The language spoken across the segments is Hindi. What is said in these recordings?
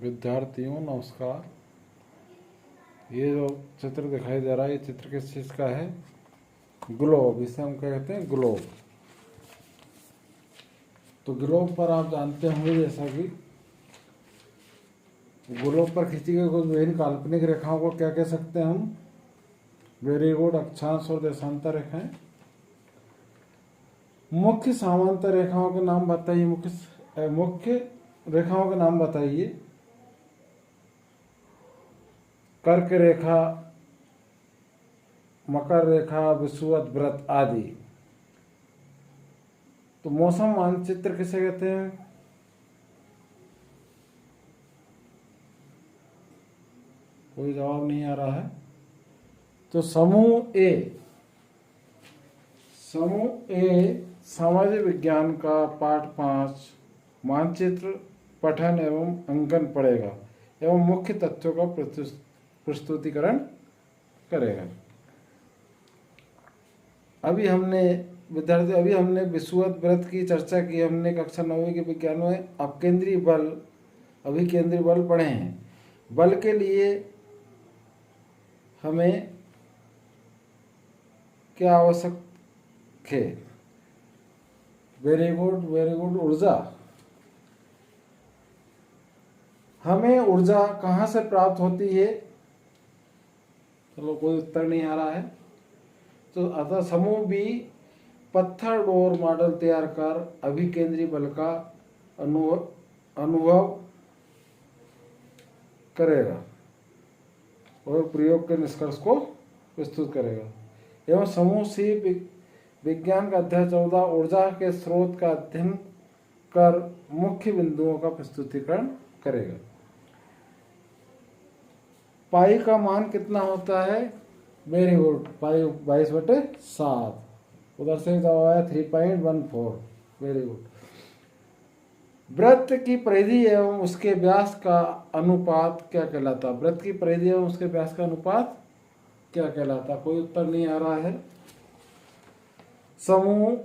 विद्यार्थियों नमस्कार। ये जो चित्र दिखाई दे रहा है, ये चित्र किस चीज़ का है? ग्लोब। इसे हम कहते हैं ग्लोब। तो ग्लोब पर आप जानते होंगे जैसा कि ग्लोब पर खींची गई कुछ विभिन्न काल्पनिक रेखाओं को क्या कह सकते हैं हम? वेरी गुड, अक्षांश और देशांतर रेखाएं। मुख्य समांतर रेखाओं के नाम बताइए। मुख्य रेखाओं के नाम बताइए। कर्क रेखा, मकर रेखा, विषुवत, व्रत आदि। तो मौसम मानचित्र किसे कहते हैं? कोई जवाब नहीं आ रहा है। तो समूह ए सामाजिक विज्ञान का पाठ 5 मानचित्र पठन एवं अंकन पढ़ेगा एवं मुख्य तथ्यों का प्रस्तुतिकरण करेगा। अभी हमने विषुवत व्रत की चर्चा की। हमने कक्षा 9वीं के विज्ञान में अभिकेंद्री बल पढ़े हैं। बल के लिए हमें क्या आवश्यक है? वेरी गुड, ऊर्जा। हमें ऊर्जा कहाँ से प्राप्त होती है? चलो, कोई उत्तर नहीं आ रहा है। तो अतः समूह बी पत्थर डोर मॉडल तैयार कर अभिकेंद्री बल का अनुभव करेगा और प्रयोग के निष्कर्ष को प्रस्तुत करेगा। एवं समूह सी विज्ञान का अध्याय 14 ऊर्जा के स्रोत का अध्ययन कर मुख्य बिंदुओं का प्रस्तुतिकरण करेगा। पाई का मान कितना होता है? वेरी गुड, पाई 22/7। उधर से जवाब आया 3.14। Very good. वृत्त की परिधि एवं उसके व्यास का अनुपात क्या कहलाता? वृत्त की परिधि एवं उसके व्यास का अनुपात क्या कहलाता? कोई उत्तर नहीं आ रहा है। समूह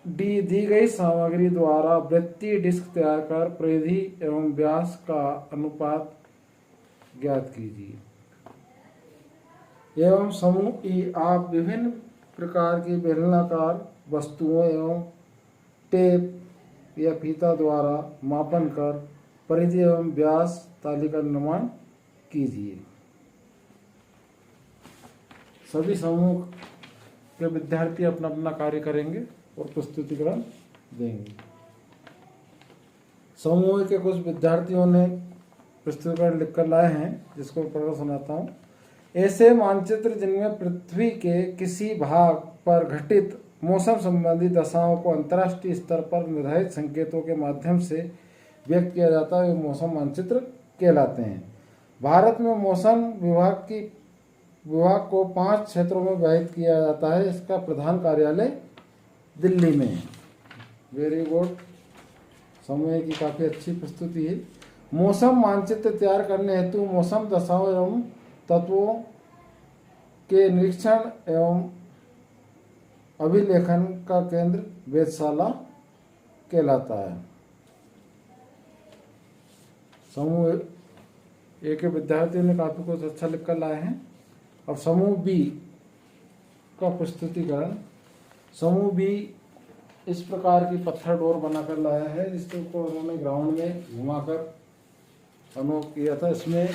डी दी गई सामग्री द्वारा वृत्तीय डिस्क तैयार कर परिधि एवं व्यास का अनुपात ज्ञात कीजिए। एवं समूह ई आप विभिन्न प्रकार की बेलनाकार वस्तुओं एवं टेप या फीता द्वारा मापन कर परिधि एवं व्यास तालिका निर्माण कीजिए। सभी समूह के विद्यार्थी अपना अपना कार्य करेंगे और प्रस्तुतिकरण देंगे। समूह के कुछ विद्यार्थियों ने प्रस्तुतिकरण लिखकर लाए हैं, जिसको पढ़कर सुनाता हूँ। ऐसे मानचित्र जिनमें पृथ्वी के किसी भाग पर घटित मौसम संबंधी दशाओं को अंतर्राष्ट्रीय स्तर पर निर्धारित संकेतों के माध्यम से व्यक्त किया जाता है, वे मौसम मानचित्र कहलाते हैं। भारत में मौसम विभाग को 5 क्षेत्रों में विभाजित किया जाता है। इसका प्रधान कार्यालय दिल्ली में है। वेरी गुड, समूह की काफ़ी अच्छी प्रस्तुति है। मौसम मानचित्र तैयार करने हेतु मौसम दशाओं एवं तत्वों के निरीक्षण एवं अभिलेखन का केंद्र वेधशाला कहलाता है। समूह ए के विद्यार्थियों ने काफ़ी कुछ अच्छा लिखकर लाए हैं। अब समूह बी का प्रस्तुतिकरण। समूह बी इस प्रकार की पत्थर डोर बनाकर लाया है, जिसको उन्होंने ग्राउंड में घुमाकर अनुभव किया था। इसमें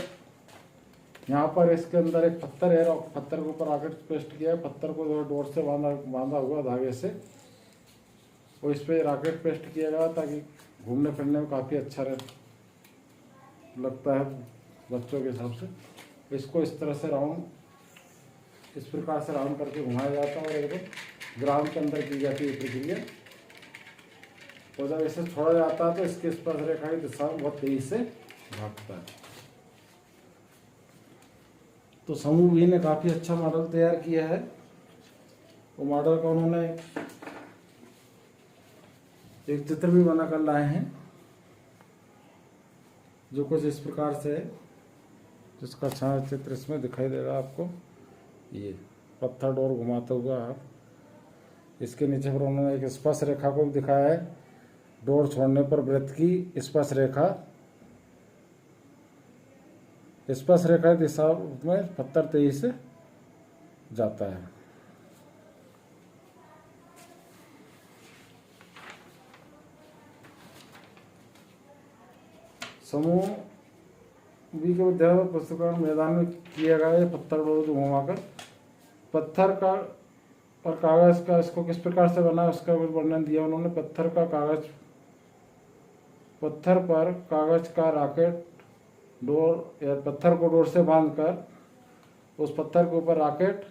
यहाँ पर इसके अंदर एक पत्थर है और पत्थर के ऊपर रॉकेट पेस्ट किया है। पत्थर को डोर से बांधा हुआ धागे से, और इस पर रॉकेट पेस्ट किया गया ताकि घूमने फिरने में काफ़ी अच्छा लगता है बच्चों के हिसाब से। इसको इस तरह से इस प्रकार से राउंड करके घुमाया जाता है और एकदम ग्राउंड के अंदर की जाती है प्रक्रिया। और जब इसे छोड़ा जाता है तो इसके स्पर्श रेखा की दिशा में बहुत तेजी से भागता है। तो समूह बी ने काफ़ी अच्छा मॉडल तैयार किया है। वो मॉडल का उन्होंने एक चित्र भी बना कर लाए हैं, जो कुछ इस प्रकार से है, जिसका छाया चित्र इसमें दिखाई देगा आपको। ये पत्थर डोर घुमाते हुआ आप, इसके नीचे पर उन्होंने एक स्पर्श रेखा को भी दिखाया है। डोर छोड़ने पर वृत्त की स्पर्श रेखा स्पर्श रेखा दिशा में पत्थर तेजी से जाता है। समूह बी के विद्यार्थी पुस्तक मैदान में किया गया है पत्थर को घुमाकर पत्थर का और कागज का इसको किस प्रकार से बना है उसका कुछ वर्णन दिया उन्होंने। पत्थर पर कागज का रॉकेट डोर या पत्थर को डोर से बांधकर उस पत्थर के ऊपर रॉकेट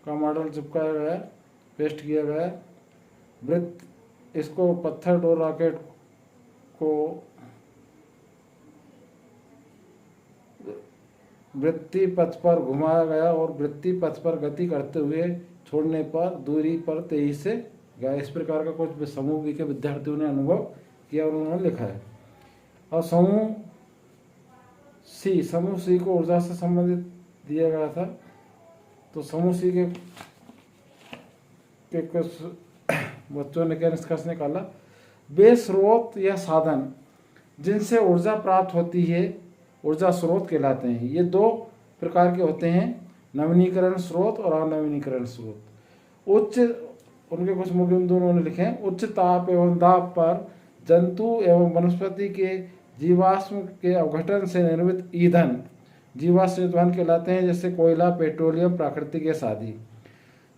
का मॉडल चिपकाया गया, पेस्ट किया गया। वृत्त इसको पत्थर डोर रॉकेट को वृत्ति पथ पर घुमाया गया और वृत्ति पथ पर गति करते हुए छोड़ने पर दूरी पर तेजी से गया। इस प्रकार का कुछ समूह बी के विद्यार्थियों ने अनुभव किया और उन्होंने लिखा है। और समूह सी को ऊर्जा से संबंधित दिया गया था। तो समूह सी के कुछ बच्चों ने क्या निष्कर्ष निकाला। वे स्रोत या साधन जिनसे ऊर्जा प्राप्त होती है ऊर्जा स्रोत कहलाते हैं। ये दो प्रकार के होते हैं, नवीनीकरण स्रोत और अनवीनीकरण स्रोत। उच्च उनके कुछ मुख्य बिंदु उन्होंने लिखे हैं। उच्च ताप एवं दाब पर जंतु एवं वनस्पति के जीवाश्म के अवघटन से निर्मित ईंधन जीवाश्म ईंधन कहलाते हैं, जैसे कोयला, पेट्रोलियम, प्राकृतिक गैस आदि।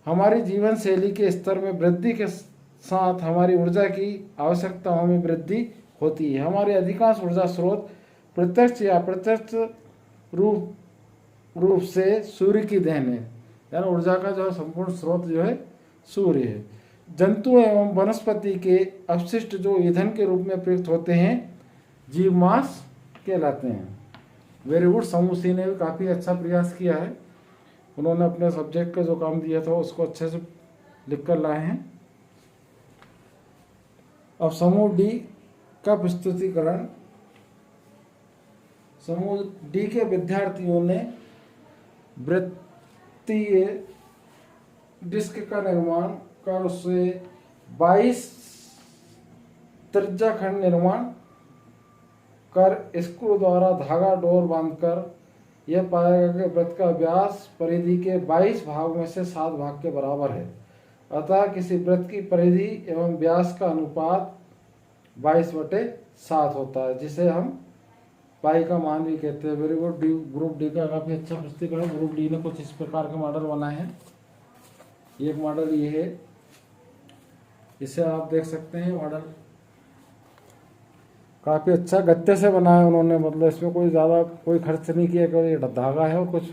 हमारी जीवन शैली के स्तर में वृद्धि के साथ हमारी ऊर्जा की आवश्यकताओं में वृद्धि होती है। हमारे अधिकांश ऊर्जा स्रोत प्रत्यक्ष या अप्रत्यक्ष रूप से सूर्य की देन है, यानी ऊर्जा का जो संपूर्ण स्रोत जो है सूर्य है। जंतु एवं वनस्पति के अपशिष्ट जो ईंधन के रूप में प्रयुक्त होते हैं जीवमास कहलाते हैं। Very good. समूह सी ने भी काफ़ी अच्छा प्रयास किया है। उन्होंने अपने सब्जेक्ट का जो काम दिया था उसको अच्छे से लिख कर लाए हैं। अब समूह डी का प्रस्तुतिकरण। समूह डी के विद्यार्थियों ने वृत्तीय डिस्क का निर्माण कर उससे 22 त्रिज्या खंड निर्माण कर स्क्रू द्वारा धागा डोर बांधकर यह पाया गया कि वृत्त का व्यास परिधि के 22 भाग में से 7 भाग के बराबर है। अतः किसी वृत्त की परिधि एवं व्यास का अनुपात 22/7 होता है, जिसे हम पाई का मान भी कहते हैं। Very good. ग्रुप डी का काफ़ी अच्छा प्रस्तुतिकरण। ग्रुप डी ने कुछ इस प्रकार के मॉडल बनाए हैं। एक मॉडल ये है, इसे आप देख सकते हैं। मॉडल काफ़ी अच्छा गत्ते से बना है उन्होंने, मतलब इसमें कोई ज़्यादा कोई खर्च नहीं किया, केवल ये धागा है और कुछ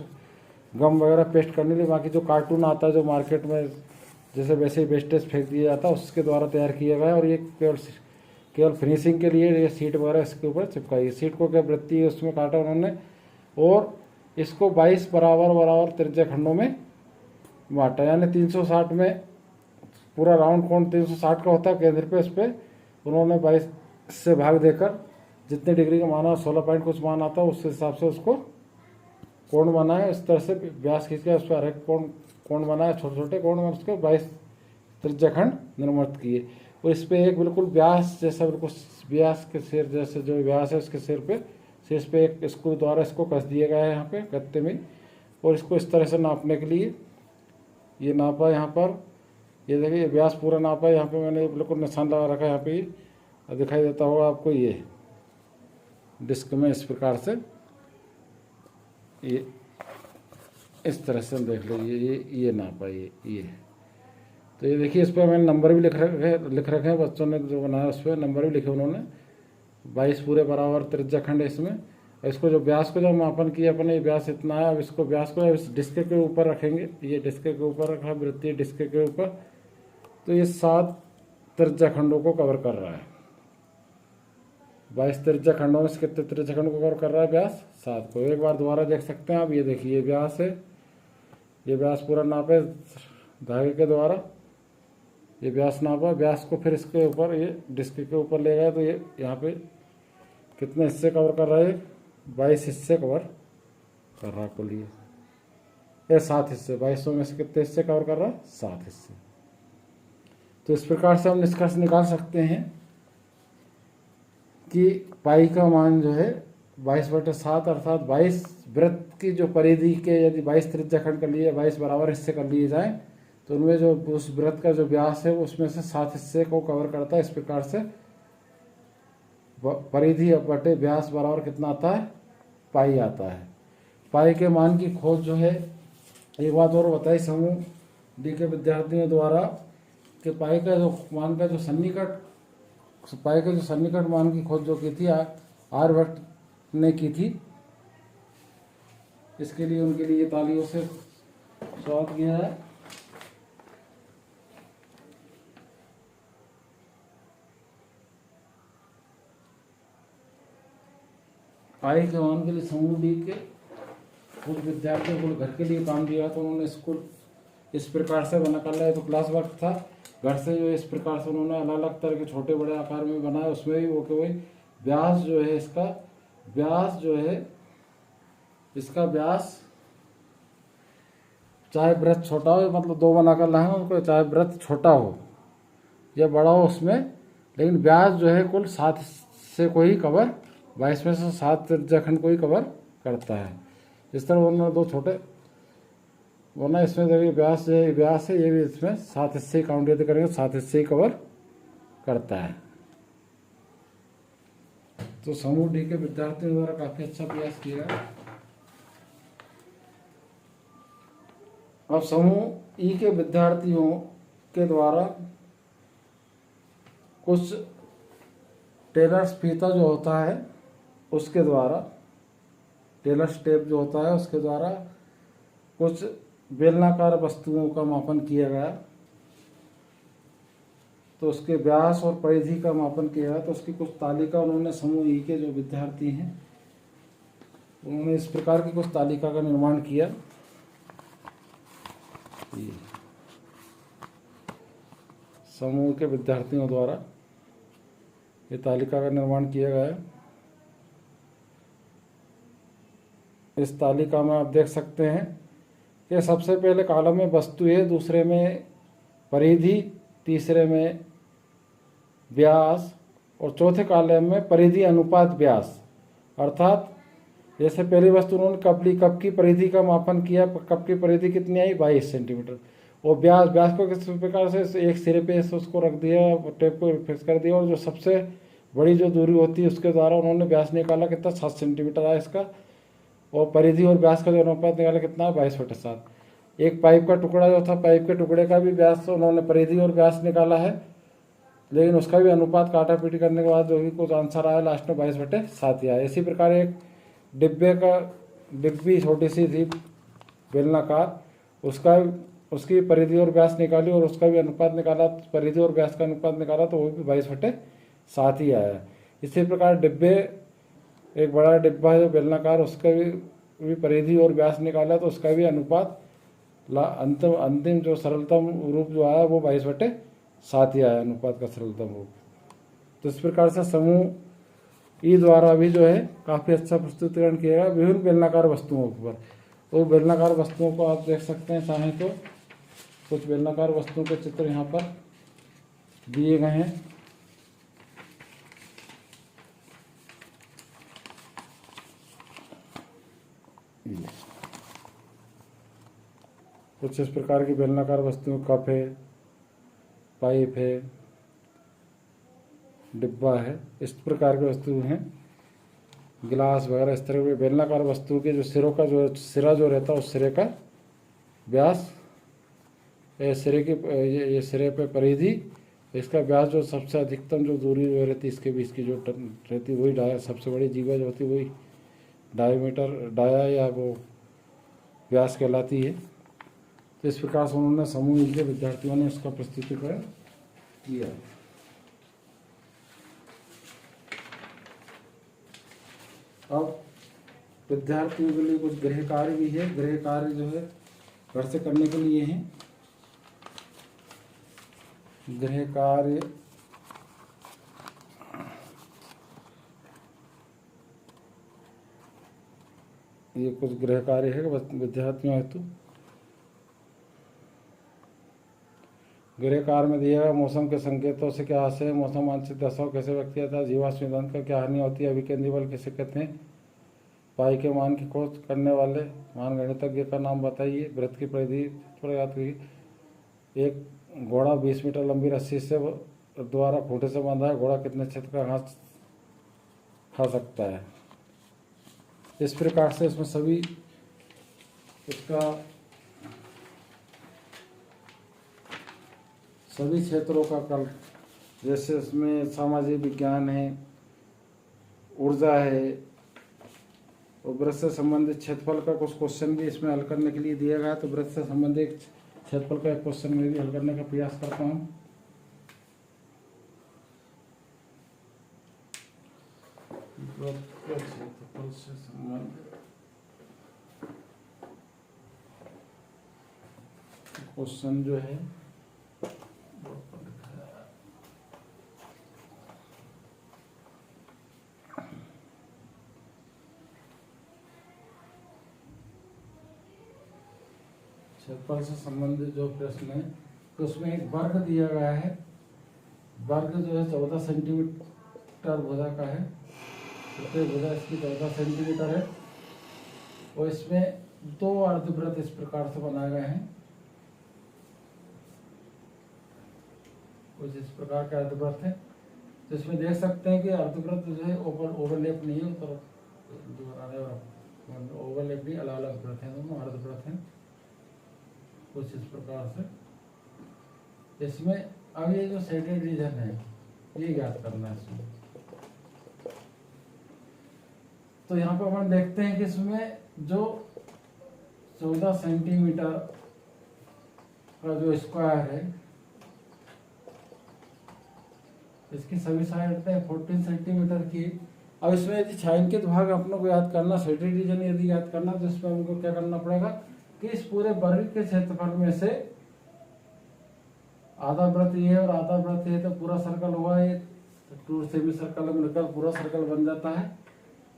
गम वगैरह पेस्ट करने के लिए। बाकी जो कार्टून आता है जो मार्केट में जैसे वैसे ही वेस्टेज फेंक दिया जाता है उसके द्वारा तैयार किया गया है। और ये केवल फिनिशिंग के लिए ये सीट वगैरह इसके ऊपर चिपकाई। सीट को क्या वृत्ति उसमें काटा उन्होंने और इसको 22 बराबर त्रिज्या खंडों में बांटा, यानी 360 में पूरा राउंड कोण 360 का होता है। केंद्र पे इस पर उन्होंने 22 से भाग देकर जितने डिग्री का माना 16 पॉइंट कुछ मान आता है उस हिसाब से उसको कोण बनाया। इस तरह से व्यास खींच कर उस पर हर कोण बनाया, छोटे छोटे कोण में उसके 22 त्रिज्या खंड निर्मित किए। और इस पर एक बिल्कुल व्यास जैसा, बिल्कुल व्यास के सिर जैसे जो व्यास है उसके सिर पे शीर्ष पे एक स्क्रू द्वारा इसको कस दिया गया है यहाँ पे गत्ते में। और इसको इस तरह से नापने के लिए ये नापा यहाँ पर, ये देखिए व्यास पूरा नापा है। यहाँ पे मैंने बिल्कुल निशान लगा रखा है, यहाँ पे दिखाई देता होगा आपको। ये डिस्क में इस प्रकार से ये इस तरह से देख लीजिए, ये नापा ये। तो ये देखिए इस पर मैंने नंबर भी लिख रखे हैं बच्चों ने जो बनाया, उस पर नंबर भी लिखे उन्होंने। 22 पूरे बराबर त्रिज्या खंड है इसमें। इसको जो व्यास को जब मापन किया अपने, ये व्यास इतना है। अब इसको व्यास को इस डिस्क के ऊपर रखेंगे, ये डिस्क के ऊपर रखा वृत्तीय डिस्क के ऊपर, तो ये 7 त्रिज्या खंडों को कवर कर रहा है। 22 त्रिज्या खंडों में कितने त्रिज्या खंड को कवर कर रहा है? व्यास 7 को। एक बार दोबारा देख सकते हैं आप, ये देखिए ये व्यास है, ये व्यास पूरा नापे धागे के द्वारा, ये व्यास नापा। व्यास को फिर इसके ऊपर ये डिस्क के ऊपर ले गया, तो ये यहाँ पे कितने हिस्से कवर कर रहा है? 22 हिस्से कवर कर रहा है कुल। ये 7 हिस्से, 2200 में से कितने हिस्से कवर कर रहा है? 7 हिस्से। तो इस प्रकार से हम निष्कर्ष निकाल सकते हैं कि पाई का मान जो है 22/7 अर्थात 22 वृत्त की जो परिधि के यदि 22 त्रिज्याखंड कर लिए, 22 बराबर हिस्से कर लिए जाएं, तो उनमें जो उस वृत्त का जो व्यास है उसमें से 7 हिस्से को कवर करता है। इस प्रकार से परिधि बटे व्यास बराबर कितना आता है, पाई आता है। पाई के मान की खोज जो है, एक बात और बताई समूह डी के विद्यार्थियों द्वारा कि पाई का जो मान का जो सन्निकट, पाई के जो सन्निकट मान की खोज जो की थी आर्यभट्ट ने की थी। इसके लिए उनके लिए तालियों से स्वागत किया है। पाई के मान के लिए समूह डी के कुछ विद्यार्थियों को घर के लिए काम दिया, तो उन्होंने स्कूल इस प्रकार से बना कर लिया। तो क्लास वर्क था घर से जो इस प्रकार से उन्होंने अलग अलग तरह के छोटे बड़े आकार में बनाया। उसमें भी वो कि वही व्यास जो है, इसका व्यास जो है, इसका व्यास चाहे वृत्त छोटा हो, मतलब 2 बना कर लाए उनको, चाहे वृत्त छोटा हो या बड़ा हो उसमें, लेकिन व्यास जो है कुल 7 से को ही कवर, 22 में से 7 त्रिज्याखंड को ही कवर करता है। इस तरह उन्होंने 2 छोटे वरना इसमें देखिए व्यास है, ये भी इसमें 7 हिस्से ही काउंट यदि करेंगे 7 हिस्से ही कवर करता है। तो समूह डी के विद्यार्थियों द्वारा काफी अच्छा प्रयास किया है। अब समूह ई के विद्यार्थियों के द्वारा कुछ टेलर्स फीता जो होता है उसके द्वारा, टेलर्स टेप जो होता है उसके द्वारा कुछ बेलनाकार वस्तुओं का मापन किया गया। तो उसके व्यास और परिधि का मापन किया गया। तो उसकी कुछ तालिका उन्होंने समूह ई के जो विद्यार्थी हैं उन्होंने इस प्रकार की कुछ तालिका का निर्माण किया। समूह के विद्यार्थियों द्वारा ये तालिका का निर्माण किया गया है। इस तालिका में आप देख सकते हैं कि सबसे पहले कॉलम में वस्तु है, दूसरे में परिधि, तीसरे में व्यास और चौथे कॉलम में परिधि अनुपात व्यास। अर्थात जैसे पहली वस्तु उन्होंने कप की परिधि का मापन किया, कप की परिधि कितनी आई 22 सेंटीमीटर, और व्यास को किस प्रकार से एक सिरे पे उसको रख दिया, टेप को फिक्स कर दिया, और जो सबसे बड़ी जो दूरी होती है उसके द्वारा उन्होंने व्यास निकाला कितना 7 सेंटीमीटर आया इसका, और परिधि और व्यास का जो अनुपात निकाला कितना है 22/7। एक पाइप का टुकड़ा जो था, पाइप के टुकड़े का भी व्यास उन्होंने परिधि और व्यास निकाला है, लेकिन उसका भी अनुपात काटा पीटी करने के बाद जो भी कुछ आंसर आया लास्ट में 22/7 ही आया। इसी प्रकार एक डिब्बी छोटी सी थी बेलनाकार, उसकी परिधि और व्यास निकाली और उसका भी अनुपात निकाला, परिधि और व्यास का अनुपात निकाला तो वो भी 22/7 ही आया। इसी प्रकार डिब्बे, एक बड़ा डिब्बा है जो बेलनाकार, उसका भी परिधि और व्यास निकाला तो उसका भी अनुपात अंतिम जो सरलतम रूप जो आया वो 22/7 ही आया, अनुपात का सरलतम रूप। तो इस प्रकार से समूह ई द्वारा भी जो है काफ़ी अच्छा प्रस्तुतिकरण किया गया विभिन्न बेलनाकार वस्तुओं पर। तो बेलनाकार वस्तुओं को आप देख सकते हैं, चाहें तो कुछ बेलनाकार वस्तुओं के चित्र यहाँ पर दिए गए हैं। कुछ इस प्रकार की बेलनाकार वस्तुएं कप है, पाइप है, डिब्बा है, इस प्रकार की वस्तुएं हैं, गिलास वगैरह। इस तरह की बेलनाकार वस्तुओं के जो सिरों का जो सिरा जो रहता है उस सिरे का व्यास, सिरे की ये सिरे पे परिधि, इसका व्यास जो सबसे अधिकतम जो दूरी जो रहती है इसके बीच की जो रहती है वही डाया, सबसे बड़ी जीवा जो होती है वही डाया या वो व्यास कहलाती है। तो इस प्रकार से उन्होंने समूह के विद्यार्थियों ने इसका प्रस्तुतिकरण किया। अब विद्यार्थियों के लिए कुछ गृह कार्य भी है। गृह कार्य जो है घर से करने के लिए हैं। गृह कार्य ये कुछ गृह कार्य है विद्यार्थियों हेतु। गृह कार्य में दिया गया मौसम के संकेतों से क्या आशय है, मौसम आंशिक दशाओं कैसे व्यक्त किया था, जीवाश्म ईंधन का क्या हानि होती है, अभिकेंद्रीय बल किसे कहते हैं, पाई के मान की खोज करने वाले मान गणितज्ञ का नाम बताइए। वृत्त की परिधि पर याद कीजिए। एक घोड़ा 20 मीटर लंबी रस्सी से द्वारा खूंटे से बांधा है। घोड़ा कितने क्षेत्र का घास खा सकता है? इस प्रकार से इसमें सभी इसका सभी क्षेत्रों का कल, जैसे इसमें सामाजिक विज्ञान है, ऊर्जा है और वृत्त से संबंधित क्षेत्रफल का कुछ क्वेश्चन भी इसमें हल करने के लिए दिया गया है। तो वृत्त से संबंधित क्षेत्रफल का एक क्वेश्चन में भी हल करने का प्रयास करता हूँ। क्षेत्रफल से संबंधित क्वेश्चन जो है क्षेत्रफल से संबंधित जो प्रश्न है तो उसमें एक वर्ग दिया गया है। वर्ग जो है 14 सेंटीमीटर भुजा का है। प्रत्येक भुजा इसकी 14 सेंटीमीटर है और इसमें दो अर्धवृत्त इस प्रकार से बनाए गए हैं। कुछ इस प्रकार के अर्धवृत्त है। तो इसमें देख सकते हैं कि अर्धवृत्त जो है ओवरलैप नहीं है, तो ओवरलैप नहीं, अलग अलग वृत्त हैं, दोनों अर्धवृत्त हैं कुछ इस प्रकार से। इसमें अब ये जो शेडेड रीजन है ये ज्ञात करना है इसमें। तो यहाँ पर अपन देखते हैं कि इसमें जो 14 सेंटीमीटर का जो स्क्वायर है इसकी सभी साइड पे 14 सेंटीमीटर की। अब इसमें यदि छायांकित भाग अपनों को याद करना, शेडेड रीजन यदि याद करना, तो इसमें हमको क्या करना पड़ेगा कि इस पूरे वर्ग के क्षेत्रफल में से आधा वृत्त ये और आधा वृत्त ये, तो पूरा सर्कल हुआ ये, टू सेमी सर्कल मिलकर पूरा सर्कल बन जाता है,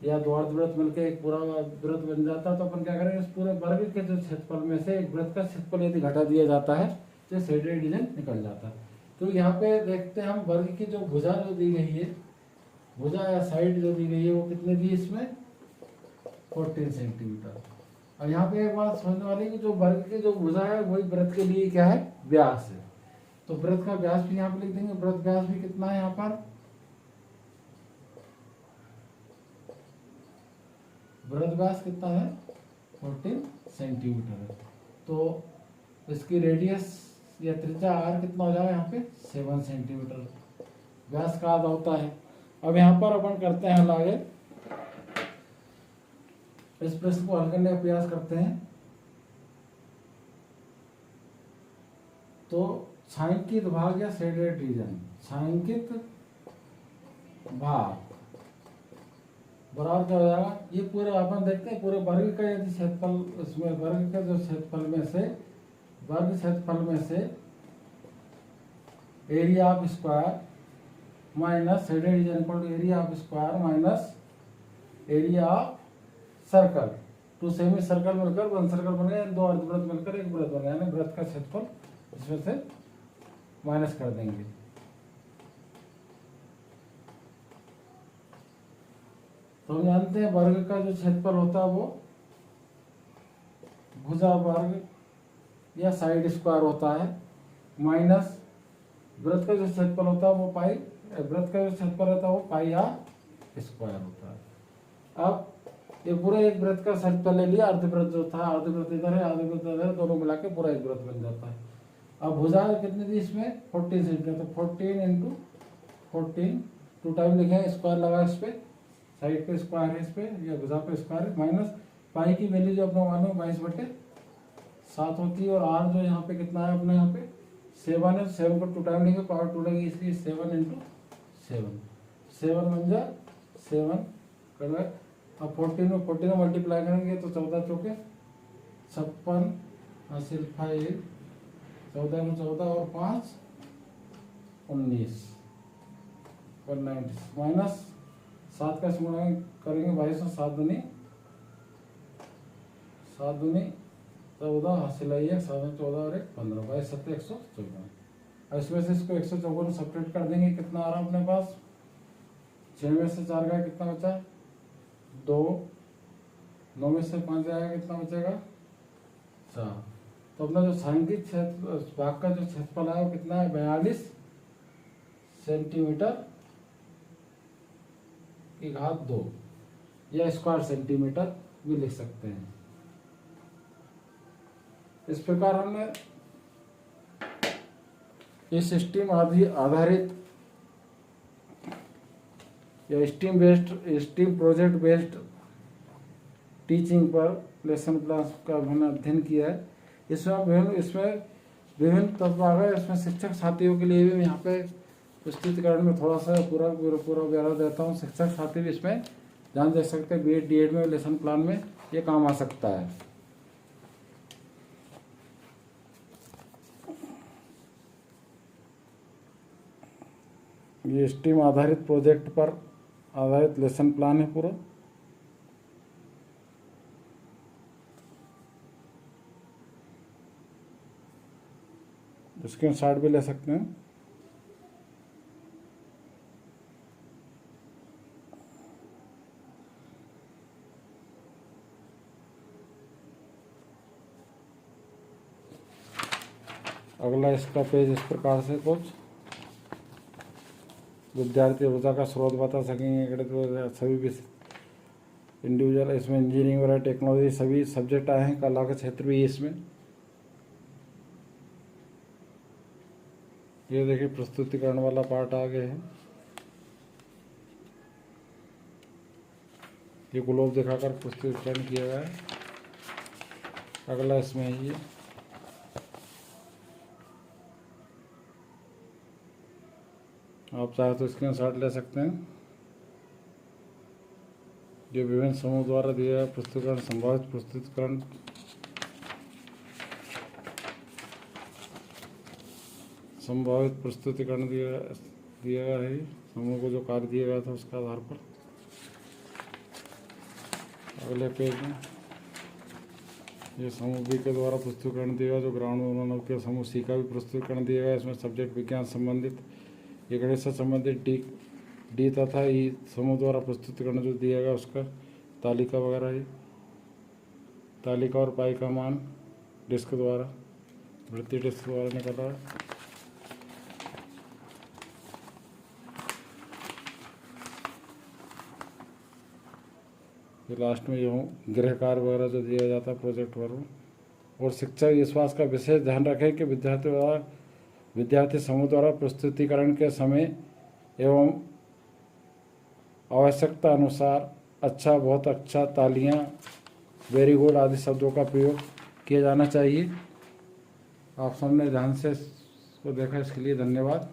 या दो अर्धवृत्त मिलकर एक पूरा वृत्त बन जाता है। तो अपन क्या करेंगे, इस पूरे वर्ग के जो क्षेत्रफल में से एक वृत्त का क्षेत्रफल यदि घटा दिया जाता है तो शेडेड रीजन निकल जाता है। तो यहाँ पे देखते हैं हम वर्ग की जो भुजा जो दी गई है, भुजा या साइड जो दी गई है वो कितने दी इसमें 14 सेंटीमीटर। और यहाँ पे एक बात समझने वाली कि जो वर्ग की जो भुजा है वही वृत्त के लिए क्या है, व्यास है। तो वृत्त का व्यास भी यहाँ पे लिख देंगे। वृत्त व्यास भी कितना है यहाँ पर, वृत्त व्यास कितना है 14 सेंटीमीटर है। तो इसकी रेडियस या त्रिज्या आर कितना हो जाएगा यहाँ पे 7 सेंटीमीटर व्यास का आधा होता है। अब यहाँ पर अपन करते हैं हल आगे, इस प्रश्न को हल करने का प्रयास करते हैं। तो छायांकित भाग या शेडेड रीजन, छायांकित भाग बराबर क्या हो जाएगा, ये पूरे अपन देखते हैं पूरे वर्ग का यदि क्षेत्रफल, इसमें वर्ग का जो क्षेत्रफल में से, वर्ग क्षेत्रफल में से area of square minus shaded region equal to area of square minus area of circle. Two semi circle मिलकर वन सर्कल बन गया, दो अर्धवृत्त मिलकर एक वृत्त बन गया, यानी वृत्त का क्षेत्रफल इसमें से माइनस कर देंगे। तो हम जानते हैं वर्ग का जो क्षेत्रफल होता है वो भुजा वर्ग या साइड स्क्वायर होता है, माइनस वृत्त का जो क्षेत्रफल होता है वो पाई, वृत्त का जो क्षेत्रफल होता है वो पाई आर स्क्वायर होता है। अब ये पूरा एक वृत्त का क्षेत्रफल ले लिया, अर्धवृत्त जो था, अर्धवृत्त इधर है, अर्धवृत्त इधर है, दोनों मिला के पूरा एक वृत्त बन जाता है। अब भुजा कितनी थी इसमें 14 सेंटीमीटर, तो 14 इंटू 14 टू टाइम लिखे, स्क्वायर लगा इस पे, साइड पे स्क्वायर है इस पे, या भुजा पे स्क्वायर है, माइनस पाई की वैल्यू जो अपना मालूम 22/7 होती है, और आर जो यहाँ पे कितना है अपने यहाँ पे 7 है, 7 को टू टाइम लिखे, पावर 2 लगी, इसलिए 7 इंटू 7 बन जाए 7 कर। अब 14 में 14 मल्टीप्लाई करेंगे तो 14 चौके 56 हासिल 5, 14 में 14 और 5 19 190 माइनस 7 का स्मरण करेंगे 22 और 7 दूनी 14 हासिल आई है, 7 में 14 और 1 15, 22 7 154। अब इसमें से इसको 154 सब्ट्रैक्ट कर देंगे, कितना आ रहा अपने पास 6 में से 4 का कितना बचा 2, 9 में से 5 जाएगा, कितना बचेगा? 4। तो अपना जो सांख्यिक क्षेत्र भाग का जो क्षेत्रफल है वो कितना है? 42 सेंटीमीटर की घात 2 या स्क्वायर सेंटीमीटर भी लिख सकते हैं। इस प्रकार हमने इस स्टीम आधारित या स्टीम प्रोजेक्ट बेस्ड टीचिंग पर लेसन प्लान का हमने अध्ययन किया है। इसमें विभिन्न तत्व आ गए। इसमें शिक्षक साथियों के लिए भी यहाँ पे प्रस्तुतिकरण में थोड़ा सा पूरा ब्यौरा देता हूँ। शिक्षक साथी भी इसमें ध्यान दे सकते हैं। B.Ed D.Ed में लेसन प्लान में ये काम आ सकता है। ये स्टीम आधारित प्रोजेक्ट पर आधारित लेसन प्लान है पूरा। स्क्रीनशॉट भी ले सकते हैं। अगला इसका पेज इस प्रकार से कुछ विद्यार्थी ऊर्जा का स्रोत बता सकेंगे। सभी इंडिविजुअल इसमें इंजीनियरिंग वगैरह टेक्नोलॉजी सभी सब्जेक्ट आए हैं। कला का क्षेत्र भी इसमें। ये देखिए प्रस्तुतिकरण वाला पार्ट आ गया है। ये ग्लोब दिखाकर प्रस्तुतिकरण किया गया है। अगला इसमें है ये आप चाहे तो स्क्रीनशॉट ले सकते हैं। जो विभिन्न समूह द्वारा दिया गया प्रस्तुतिकरण संभावित प्रस्तुतिकरण दिया गया है। समूह को जो कार्य दिया गया था उसके आधार पर। अगले पेज में ये समूह बी के द्वारा प्रस्तुतिकरण दिया गया। जो ग्रामीण मानव के समूह सी का भी प्रस्तुतिकरण दिया गया। इसमें सब्जेक्ट विज्ञान संबंधित ये गणित से संबंधित डी तथा ई समूह द्वारा प्रस्तुतिकरण जो दिया गया उसका तालिका वगैरह है। तालिका और पाई का मान डिस्क द्वारा वृत्तीय डिस्क द्वारा निकला है। फिर लास्ट में यूँ गृह कार्य वगैरह जो दिया जाता है प्रोजेक्ट वर्क। और शिक्षक इस बात का विशेष ध्यान रखें कि विद्यार्थी समूह द्वारा प्रस्तुतिकरण के समय एवं आवश्यकता अनुसार अच्छा, बहुत अच्छा, तालियां, वेरी गुड आदि शब्दों का प्रयोग किया जाना चाहिए। आप सबने ध्यान से इसको देखा, इसके लिए धन्यवाद।